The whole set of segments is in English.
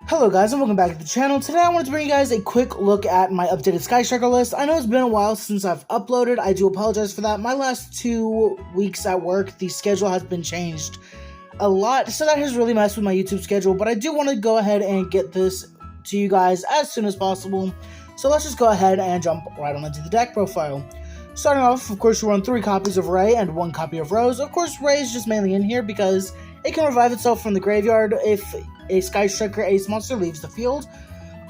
Hello guys and welcome back to the channel. Today I wanted to bring you guys a quick look at my updated Sky Striker list. I know it's been a while since I've uploaded. I do apologize for that. My last 2 weeks at work, the schedule has been changed a lot, so that has really messed with my YouTube schedule, but I do want to go ahead and get this to you guys as soon as possible. So let's just go ahead and jump right on into the deck profile. Starting off, of course, you run 3 copies of Ray and 1 copy of Rose. Of course, Ray is just mainly in here because it can revive itself from the graveyard if a Sky Striker Ace monster leaves the field.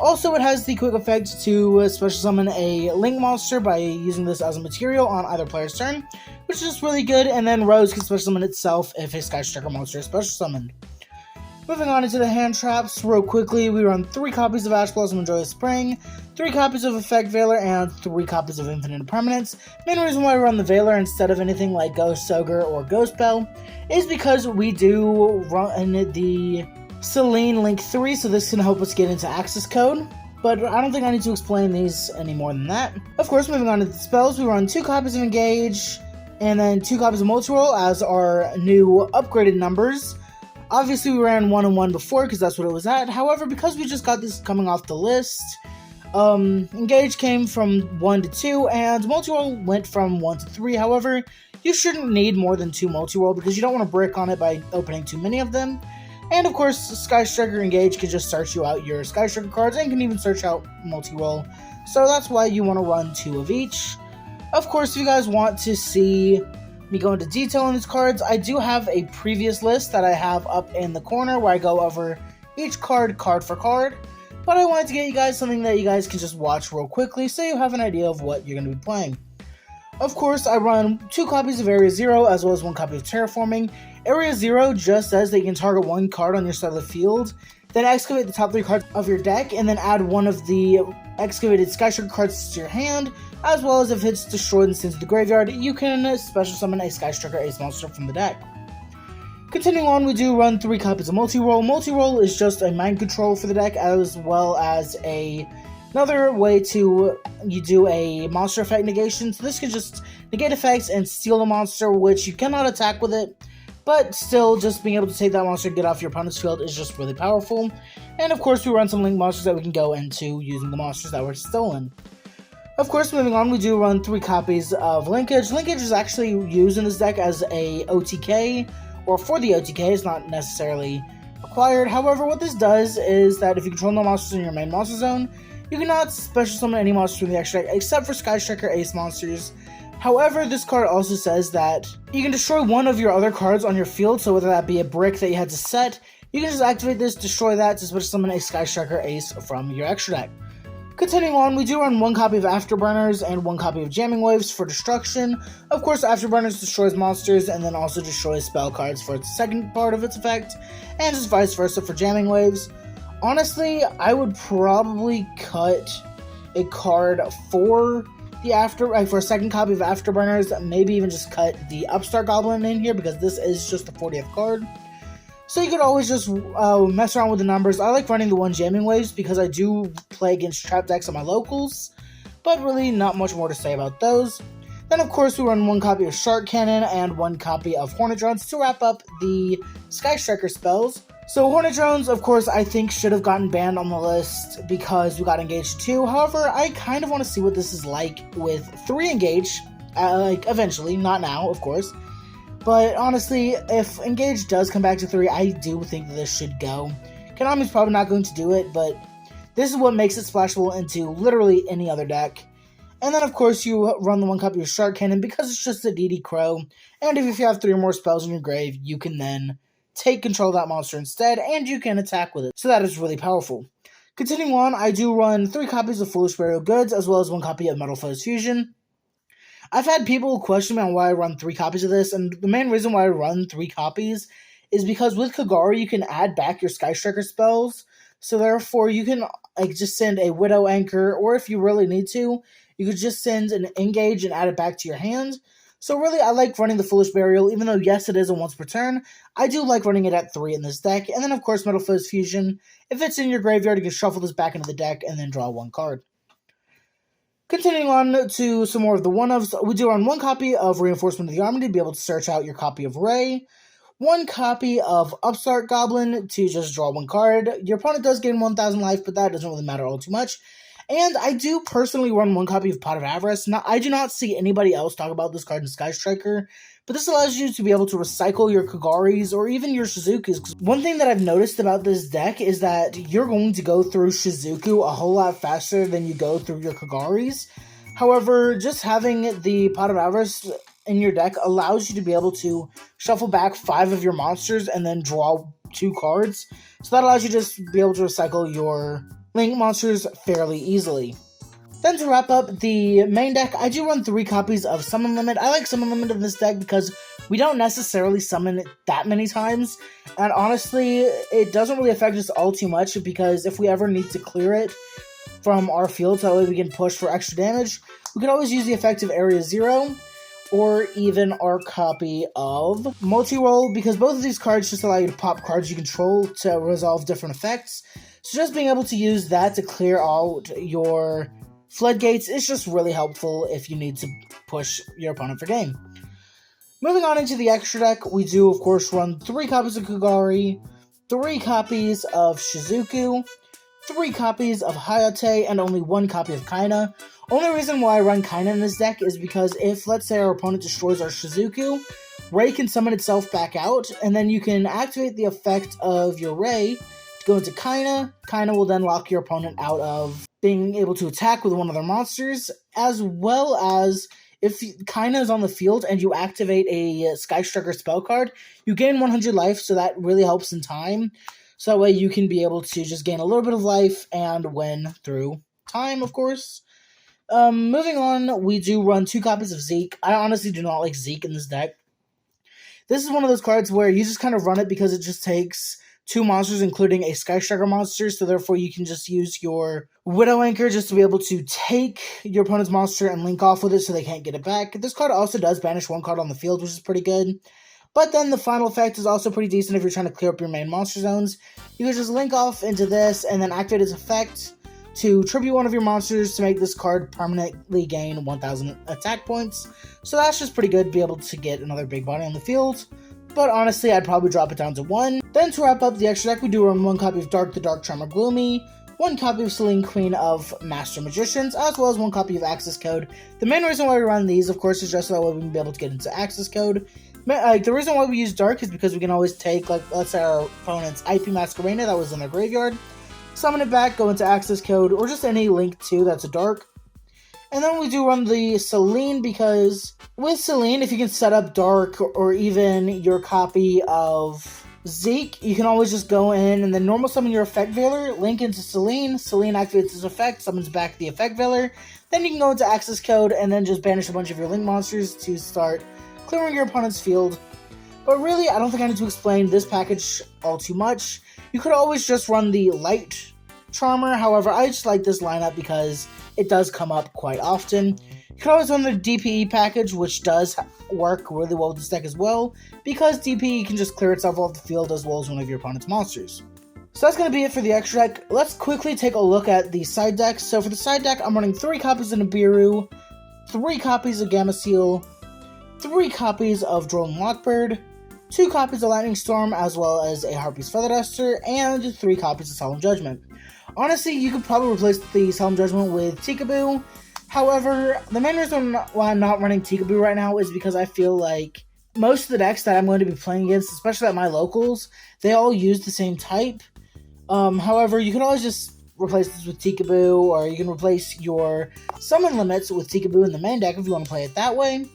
Also, it has the quick effect to special summon a Link monster by using this as a material on either player's turn, which is just really good, and then Rose can special summon itself if a Sky Striker monster is special summoned. Moving on into the hand traps, real quickly, we run 3 copies of Ash Blossom and Joyous Spring, 3 copies of Effect Veiler, and 3 copies of Infinite Permanence. Main reason why I run the Veiler instead of anything like Ghost Ogre or Ghost Bell is because we do run the Selene Link 3, so this can help us get into access code. But I don't think I need to explain these any more than that. Of course, moving on to the spells, we run 2 copies of Engage, and then 2 copies of Multi-Roll as our new upgraded numbers. Obviously, we ran 1 and 1 before because that's what it was at. However, because we just got this coming off the list, Engage came from 1 to 2, and Multi-Roll went from 1 to 3. However, you shouldn't need more than 2 Multi-Roll because you don't want to brick on it by opening too many of them. And of course, Sky Striker Engage can just search you out your Sky Striker cards and can even search out Multi-Roll. So that's why you want to run 2 of each. Of course, if you guys want to see me go into detail on these cards, I do have a previous list that I have up in the corner where I go over each card for card. But I wanted to get you guys something that you guys can just watch real quickly so you have an idea of what you're going to be playing. Of course, I run 2 copies of Area 0 as well as 1 copy of Terraforming. Area 0 just says that you can target 1 card on your side of the field, then excavate the top 3 cards of your deck, and then add 1 of the excavated Sky Striker cards to your hand, as well as if it's destroyed and sent to the graveyard, you can special summon a Sky Striker Ace monster from the deck. Continuing on, we do run 3 copies of Multi-Roll. Multi-Roll is just a mind control for the deck, as well as another way to do a monster effect negation. So this can just negate effects and steal a monster, which you cannot attack with it, but still, just being able to take that monster and get off your opponent's field is just really powerful. And of course, we run some Link monsters that we can go into using the monsters that were stolen. Of course, moving on, we do run 3 copies of Linkage. Linkage is actually used in this deck as a OTK, or for the OTK, it's not necessarily required. However, what this does is that if you control no monsters in your main monster zone, you cannot special summon any monsters from the extra deck except for Sky Striker Ace monsters. However, this card also says that you can destroy 1 of your other cards on your field, so whether that be a brick that you had to set, you can just activate this, destroy that to special summon a Sky Striker Ace from your extra deck. Continuing on, we do run 1 copy of Afterburners and 1 copy of Jamming Waves for destruction. Of course, Afterburners destroys monsters and then also destroys spell cards for its second part of its effect, and just vice versa for Jamming Waves. Honestly, I would probably cut a card for for a second copy of Afterburners, maybe even just cut the Upstart Goblin in here because this is just the 40th card. So you could always just mess around with the numbers. I like running the 1 Jamming Waves because I do play against trap decks on my locals, but really not much more to say about those. Then of course we run 1 copy of Shark Cannon and 1 copy of Hornet Drones to wrap up the Sky Striker spells. So Hornet Drones, of course, I think should have gotten banned on the list because we got Engage 2. However, I kind of want to see what this is like with 3 Engage, eventually, not now, of course. But honestly, if Engage does come back to 3, I do think that this should go. Konami's probably not going to do it, but this is what makes it splashable into literally any other deck. And then, of course, you run the 1 copy of Shark Cannon because it's just a DD Crow. And if you have 3 or more spells in your grave, you can then take control of that monster instead, and you can attack with it. So that is really powerful. Continuing on, I do run 3 copies of Foolish Burial Goods, as well as 1 copy of Metal Foes Fusion. I've had people question me on why I run 3 copies of this, and the main reason why I run 3 copies is because with Kagari, you can add back your Sky Striker spells, so therefore you can just send a Widow Anchor, or if you really need to, you could just send an Engage and add it back to your hand. So really, I like running the Foolish Burial, even though yes, it is a once per turn. I do like running it at 3 in this deck, and then of course Metal Foes Fusion. If it's in your graveyard, you can shuffle this back into the deck and then draw 1 card. Continuing on to some more of the one-ofs, we do run 1 copy of Reinforcement of the Army to be able to search out your copy of Ray, one copy of Upstart Goblin to just draw one card. Your opponent does gain 1,000 life, but that doesn't really matter all too much. And I do personally run one copy of Pot of Avarice. Now, I do not see anybody else talk about this card in Sky Striker, but this allows you to be able to recycle your Kagaris or even your Shizukus. One thing that I've noticed about this deck is that you're going to go through Shizuku a whole lot faster than you go through your Kagaris. However, just having the Pot of Avarice in your deck allows you to be able to shuffle back 5 of your monsters and then draw 2 cards. So that allows you to just be able to recycle your Link monsters fairly easily. Then to wrap up the main deck, I do run 3 copies of Summon Limit. I like Summon Limit in this deck because we don't necessarily summon it that many times, and honestly, it doesn't really affect us all too much because if we ever need to clear it from our field so that way we can push for extra damage, we can always use the effect of Area 0, or even our copy of Multi-Roll, because both of these cards just allow you to pop cards you control to resolve different effects. So just being able to use that to clear out your Floodgates is just really helpful if you need to push your opponent for game. Moving on into the extra deck, we do of course run 3 copies of Kagari, 3 copies of Shizuku, 3 copies of Hayate, and only 1 copy of Kaina. Only reason why I run Kaina in this deck is because if, let's say, our opponent destroys our Shizuku, Ray can summon itself back out, and then you can activate the effect of your Ray to go into Kaina. Kaina will then lock your opponent out of being able to attack with one of their monsters, as well as if Kaina is on the field and you activate a Sky Striker spell card, you gain 100 life, so that really helps in time. So that way you can be able to just gain a little bit of life and win through time, of course. Moving on, we do run 2 copies of Zeke. I honestly do not like Zeke in this deck. This is one of those cards where you just kind of run it because it just takes 2 monsters, including a Sky Striker monster, so therefore you can just use your Widow Anchor just to be able to take your opponent's monster and link off with it so they can't get it back. This card also does banish 1 card on the field, which is pretty good. But then the final effect is also pretty decent if you're trying to clear up your main monster zones. You can just link off into this and then activate its effect to tribute one of your monsters to make this card permanently gain 1,000 attack points. So that's just pretty good to be able to get another big body on the field. But honestly, I'd probably drop it down to 1. Then to wrap up the extra deck, we do run 1 copy of Dark the Dark Charmer Gloomy, 1 copy of Selene Queen of Master Magicians, as well as 1 copy of Access Code. The main reason why we run these, of course, is just so that way we can be able to get into Access Code. The reason why we use Dark is because we can always take, let's say our opponent's IP Masquerena that was in their graveyard, summon it back, go into Access Code, or just any link to that's a Dark. And then we do run the Selene because with Selene, if you can set up Dark or even your copy of Zeke, you can always just go in and then normal summon your Effect Veiler, link into Selene, Selene activates its effect, summons back the Effect Veiler, then you can go into Access Code and then just banish a bunch of your Link monsters to start clearing your opponent's field. But really, I don't think I need to explain this package all too much. You could always just run the Light Charmer, however, I just like this lineup because it does come up quite often. You could always run the DPE package, which does work really well with this deck as well, because DPE can just clear itself off the field as well as one of your opponent's monsters. So that's going to be it for the extra deck. Let's quickly take a look at the side decks. So for the side deck, I'm running 3 copies of Nibiru, 3 copies of Gamma Seal, 3 copies of Drone Lockbird, 2 copies of Lightning Storm, as well as a Harpy's Feather Duster, and 3 copies of Solemn Judgment. Honestly, you could probably replace the Solemn Judgment with Tikaboo. However, the main reason why I'm not running Tikaboo right now is because I feel like most of the decks that I'm going to be playing against, especially at my locals, they all use the same type. However, you can always just replace this with Tikaboo, or you can replace your summon limits with Tikaboo in the main deck if you want to play it that way.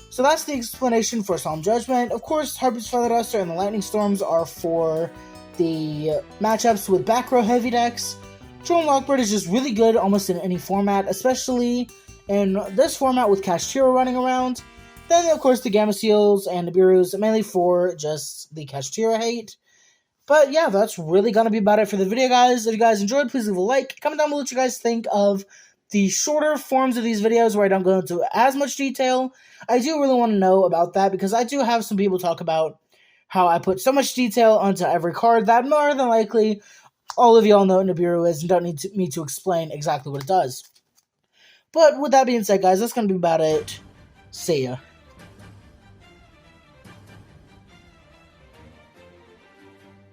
So that's the explanation for Solemn Judgment. Of course, Harpy's Feather Duster and the Lightning Storms are for the matchups with back row heavy decks. Drone Lockbird is just really good almost in any format, especially in this format with Kashtira running around. Then, of course, the Gamma Seals and Nibirus, mainly for just the Kashtira hate. But yeah, that's really going to be about it for the video, guys. If you guys enjoyed, please leave a like. Comment down below what you guys think of the shorter forms of these videos where I don't go into as much detail. I do really want to know about that because I do have some people talk about how I put so much detail onto every card that more than likely all of y'all know what Nibiru is and don't need me to explain exactly what it does. But with that being said, guys, that's going to be about it. See ya.